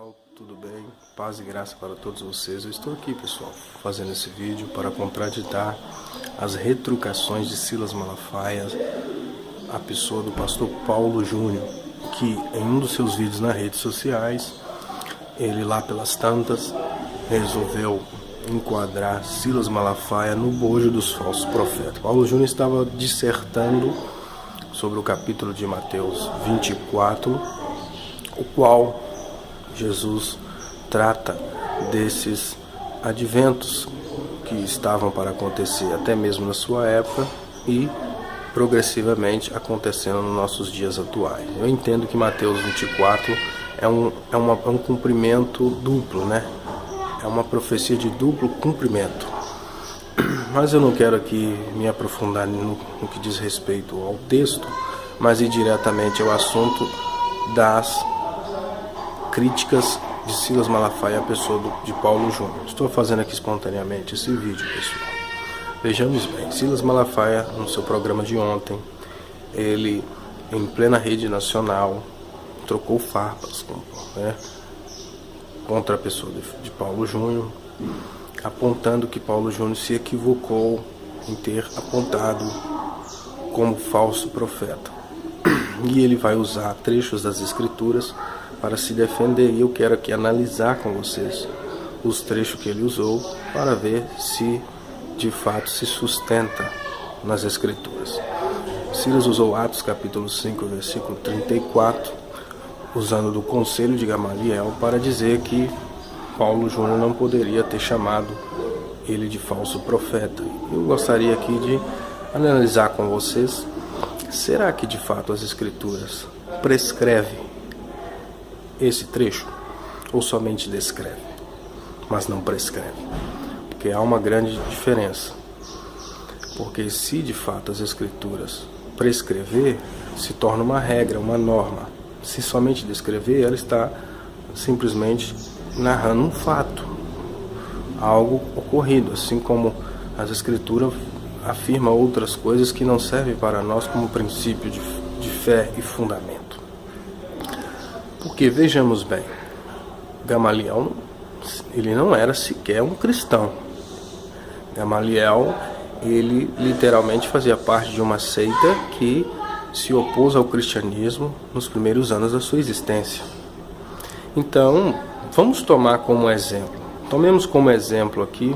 pessoal, tudo bem? Paz e graça para todos vocês. Eu estou aqui, pessoal, fazendo esse vídeo para contraditar as retrucações de Silas Malafaia, a pessoa do pastor Paulo Júnior, que em um dos seus vídeos nas redes sociais, ele lá pelas tantas resolveu enquadrar Silas Malafaia no bojo dos falsos profetas. Paulo Júnior estava dissertando sobre o capítulo de Mateus 24, o qual Jesus trata desses adventos que estavam para acontecer até mesmo na sua época e progressivamente acontecendo nos nossos dias atuais. Eu entendo que Mateus 24 é um cumprimento duplo, né? É uma profecia de duplo cumprimento. Mas eu não quero aqui me aprofundar no que diz respeito ao texto, mas ir diretamente ao assunto das críticas de Silas Malafaia à pessoa de Paulo Júnior. Estou fazendo aqui espontaneamente esse vídeo, pessoal. Vejamos bem, Silas Malafaia, no seu programa de ontem, ele, em plena rede nacional, trocou farpas contra a pessoa de Paulo Júnior, apontando que Paulo Júnior se equivocou em ter apontado como falso profeta. E ele vai usar trechos das Escrituras para se defender, e eu quero aqui analisar com vocês os trechos que ele usou para ver se de fato se sustenta nas Escrituras. Silas usou Atos capítulo 5, versículo 34, usando do conselho de Gamaliel para dizer que Paulo Júnior não poderia ter chamado ele de falso profeta. Eu gostaria aqui de analisar com vocês, será que de fato as Escrituras prescrevem esse trecho, ou somente descreve, mas não prescreve? Porque há uma grande diferença. Porque se de fato as Escrituras prescrever, se torna uma regra, uma norma. Se somente descrever, ela está simplesmente narrando um fato, algo ocorrido, assim como as Escrituras afirmam outras coisas que não servem para nós como princípio de fé e fundamento. Porque vejamos bem, Gamaliel, ele não era sequer um cristão. Gamaliel, ele literalmente fazia parte de uma seita que se opôs ao cristianismo nos primeiros anos da sua existência. Então, vamos tomar como exemplo, tomemos como exemplo aqui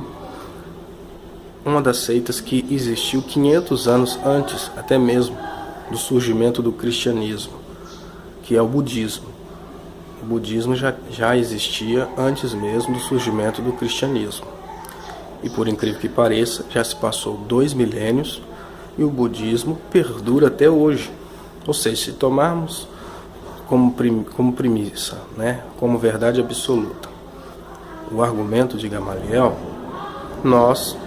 uma das seitas que existiu 500 anos antes, até mesmo, do surgimento do cristianismo, que é o budismo. O budismo já existia antes mesmo do surgimento do cristianismo. E por incrível que pareça, já se passou 2 milênios e o budismo perdura até hoje. Ou seja, se tomarmos como premissa, como verdade absoluta, o argumento de Gamaliel, nós,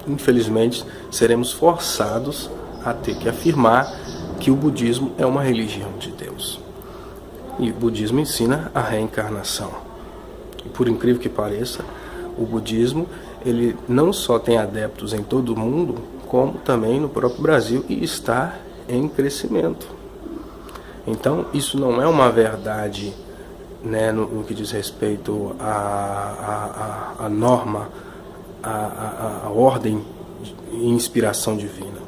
infelizmente, seremos forçados a ter que afirmar que o budismo é uma religião de Deus. E o budismo ensina a reencarnação. E por incrível que pareça, o budismo, ele não só tem adeptos em todo o mundo, como também no próprio Brasil, e está em crescimento. Então, isso não é uma verdade, no que diz respeito à norma, à ordem e inspiração divina.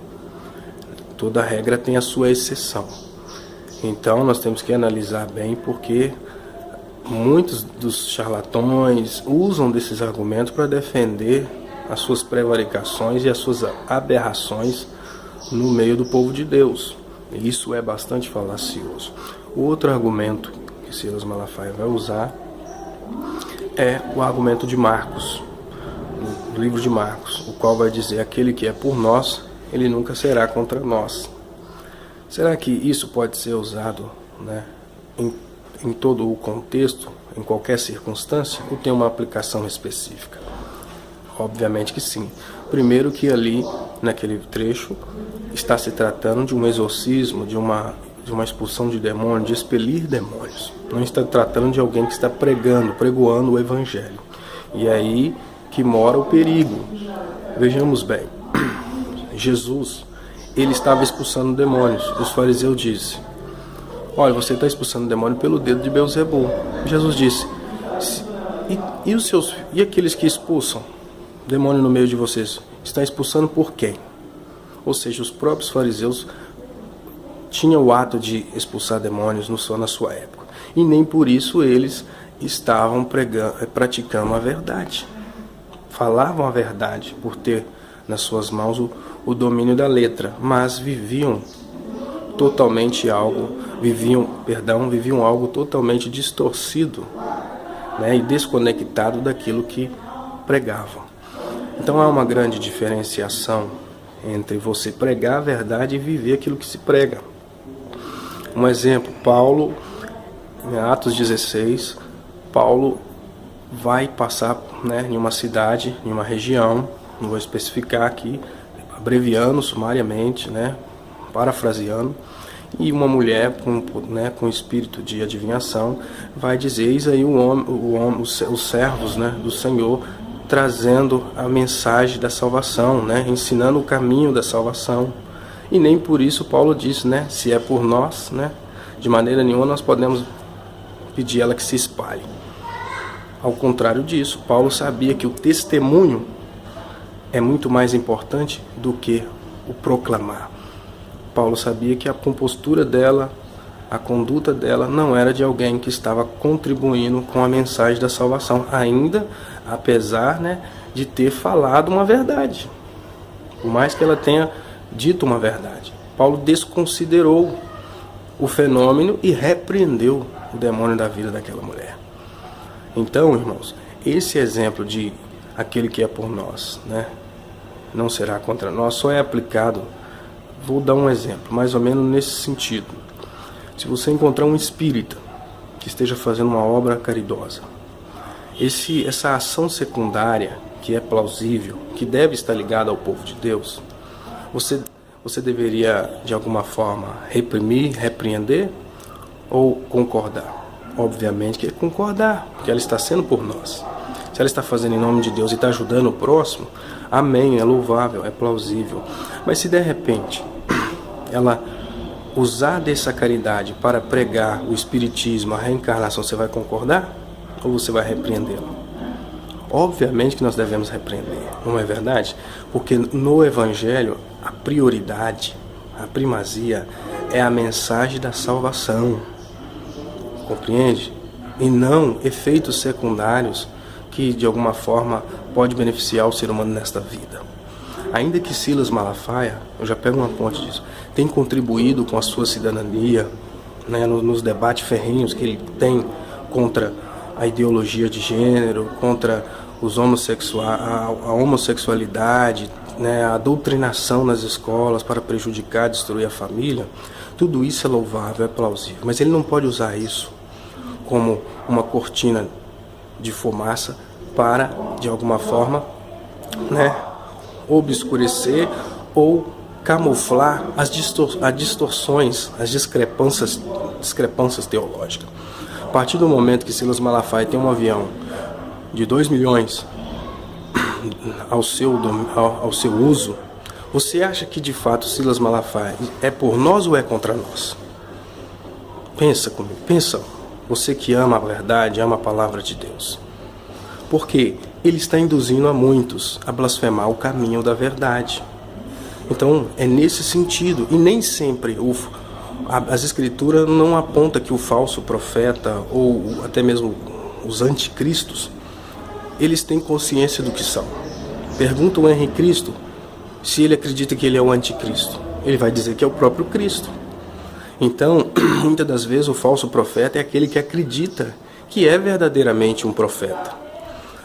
Toda regra tem a sua exceção. Então, nós temos que analisar bem, porque muitos dos charlatões usam desses argumentos para defender as suas prevaricações e as suas aberrações no meio do povo de Deus. E isso é bastante falacioso. O outro argumento que Silas Malafaia vai usar é o argumento de Marcos, no livro de Marcos, o qual vai dizer: aquele que é por nós, ele nunca será contra nós. Será que isso pode ser usado em todo o contexto, em qualquer circunstância, ou tem uma aplicação específica? Obviamente que sim. Primeiro que ali, naquele trecho, está se tratando de um exorcismo, de uma expulsão de demônios, de expelir demônios. Não está tratando de alguém que está pregoando o Evangelho. E é aí que mora o perigo. Vejamos bem, Jesus, ele estava expulsando demônios. Os fariseus disseram: olha, você está expulsando o demônio pelo dedo de Beelzebul. Jesus disse, e aqueles que expulsam demônio no meio de vocês, está expulsando por quem? Ou seja, os próprios fariseus tinham o ato de expulsar demônios na sua época. E nem por isso eles estavam praticando a verdade. Falavam a verdade por ter nas suas mãos o domínio da letra, mas viviam algo totalmente distorcido, né, e desconectado daquilo que pregavam. Então há uma grande diferenciação entre você pregar a verdade e viver aquilo que se prega. Um exemplo, Paulo, em Atos 16, Paulo vai passar, né, em uma cidade, em uma região, não vou especificar aqui, abreviando sumariamente, né, parafraseando, e uma mulher com espírito de adivinhação vai dizer, eis aí os servos, né, do Senhor, trazendo a mensagem da salvação, né, ensinando o caminho da salvação. E nem por isso Paulo diz, né, se é por nós, né, de maneira nenhuma nós podemos pedir ela que se espalhe. Ao contrário disso, Paulo sabia que o testemunho é muito mais importante do que o proclamar. Paulo sabia que a compostura dela, a conduta dela não era de alguém que estava contribuindo com a mensagem da salvação, ainda apesar, né, de ter falado uma verdade. Por mais que ela tenha dito uma verdade, Paulo desconsiderou o fenômeno e repreendeu o demônio da vida daquela mulher. Então, irmãos, esse exemplo de aquele que é por nós, né, não será contra nós, só é aplicado, vou dar um exemplo, mais ou menos nesse sentido. Se você encontrar um espírita que esteja fazendo uma obra caridosa, essa ação secundária que é plausível, que deve estar ligada ao povo de Deus, você deveria de alguma forma reprimir, repreender ou concordar? Obviamente que é concordar, porque ela está sendo por nós. Se ela está fazendo em nome de Deus e está ajudando o próximo, amém, é louvável, é plausível. Mas se de repente ela usar dessa caridade para pregar o espiritismo, a reencarnação, você vai concordar ou você vai repreendê-la? Obviamente que nós devemos repreender, não é verdade? Porque no Evangelho a prioridade, a primazia é a mensagem da salvação, compreende? E não efeitos secundários que de alguma forma pode beneficiar o ser humano nesta vida. Ainda que Silas Malafaia, eu já pego uma ponte disso, tem contribuído com a sua cidadania, né, nos debates ferrenhos que ele tem contra a ideologia de gênero, contra os a homossexualidade, né, a doutrinação nas escolas para prejudicar, destruir a família, tudo isso é louvável, é plausível. Mas ele não pode usar isso como uma cortina de fumaça para, de alguma forma, né, obscurecer ou camuflar as distorções, as discrepâncias teológicas. A partir do momento que Silas Malafaia tem um avião de 2 milhões ao seu uso, você acha que de fato Silas Malafaia é por nós ou é contra nós? Pensa comigo, pensa, você que ama a verdade, ama a palavra de Deus. Porque ele está induzindo a muitos a blasfemar o caminho da verdade. Então é nesse sentido, e nem sempre as escrituras não apontam que o falso profeta ou até mesmo os anticristos, eles têm consciência do que são. Pergunta o Henri Cristo se ele acredita que ele é o anticristo. Ele vai dizer que é o próprio Cristo. Então, muitas das vezes o falso profeta é aquele que acredita que é verdadeiramente um profeta.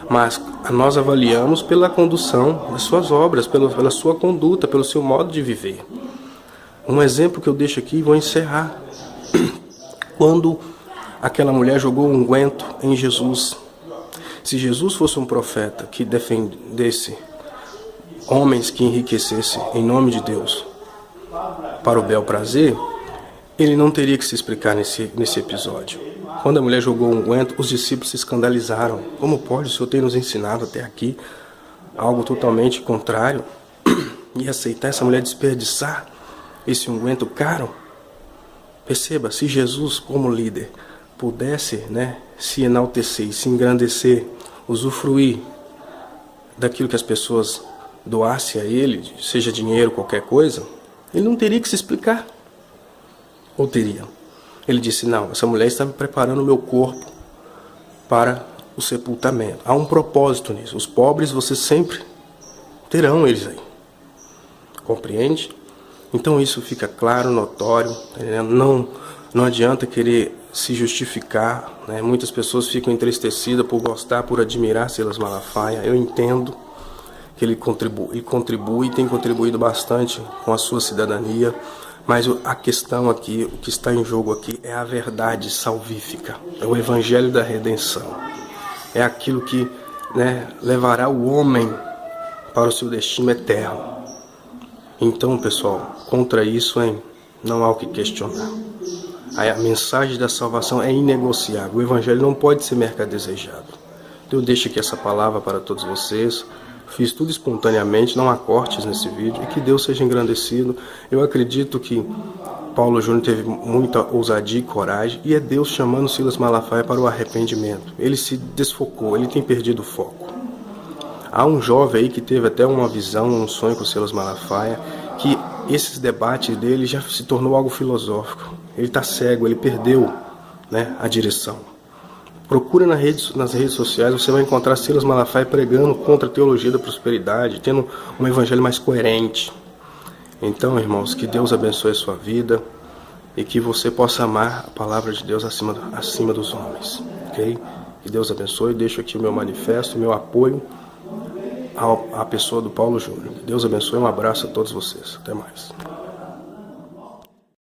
Mas nós avaliamos pela condução das suas obras, pela sua conduta, pelo seu modo de viver. Um exemplo que eu deixo aqui e vou encerrar. Quando aquela mulher jogou um unguento em Jesus. Se Jesus fosse um profeta que defendesse homens que enriquecessem em nome de Deus para o bel prazer, ele não teria que se explicar nesse episódio. Quando a mulher jogou um unguento, os discípulos se escandalizaram. Como pode? O Senhor tem nos ensinado até aqui algo totalmente contrário e aceitar essa mulher desperdiçar esse unguento caro? Perceba, se Jesus, como líder, pudesse, né, se enaltecer, se engrandecer, usufruir daquilo que as pessoas doassem a ele, seja dinheiro, qualquer coisa, ele não teria que se explicar. Ou teria? Ele disse, não, essa mulher está me preparando o meu corpo para o sepultamento. Há um propósito nisso. Os pobres, você sempre terão eles aí. Compreende? Então isso fica claro, notório. Não adianta querer se justificar, né? Muitas pessoas ficam entristecidas por gostar, por admirar Silas Malafaia. Eu entendo que ele contribui, tem contribuído bastante com a sua cidadania, mas a questão aqui, o que está em jogo aqui é a verdade salvífica, é o evangelho da redenção, é aquilo que, né, levará o homem para o seu destino eterno. Então, pessoal, contra isso, não há o que questionar. A mensagem da salvação é inegociável. O evangelho não pode ser mercadejado. Então eu deixo aqui essa palavra para todos vocês. Fiz tudo espontaneamente, não há cortes nesse vídeo. E que Deus seja engrandecido. Eu acredito que Paulo Júnior teve muita ousadia e coragem. E é Deus chamando Silas Malafaia para o arrependimento. Ele se desfocou, ele tem perdido o foco. Há um jovem aí que teve até uma visão, um sonho com Silas Malafaia, que esses debates dele já se tornou algo filosófico. Ele está cego, ele perdeu, né, a direção. Procura nas redes sociais, você vai encontrar Silas Malafaia pregando contra a teologia da prosperidade, tendo um evangelho mais coerente. Então, irmãos, que Deus abençoe a sua vida e que você possa amar a palavra de Deus acima dos homens. Ok? Que Deus abençoe. Deixo aqui o meu manifesto, o meu apoio à pessoa do Paulo Júnior. Deus abençoe, um abraço a todos vocês. Até mais.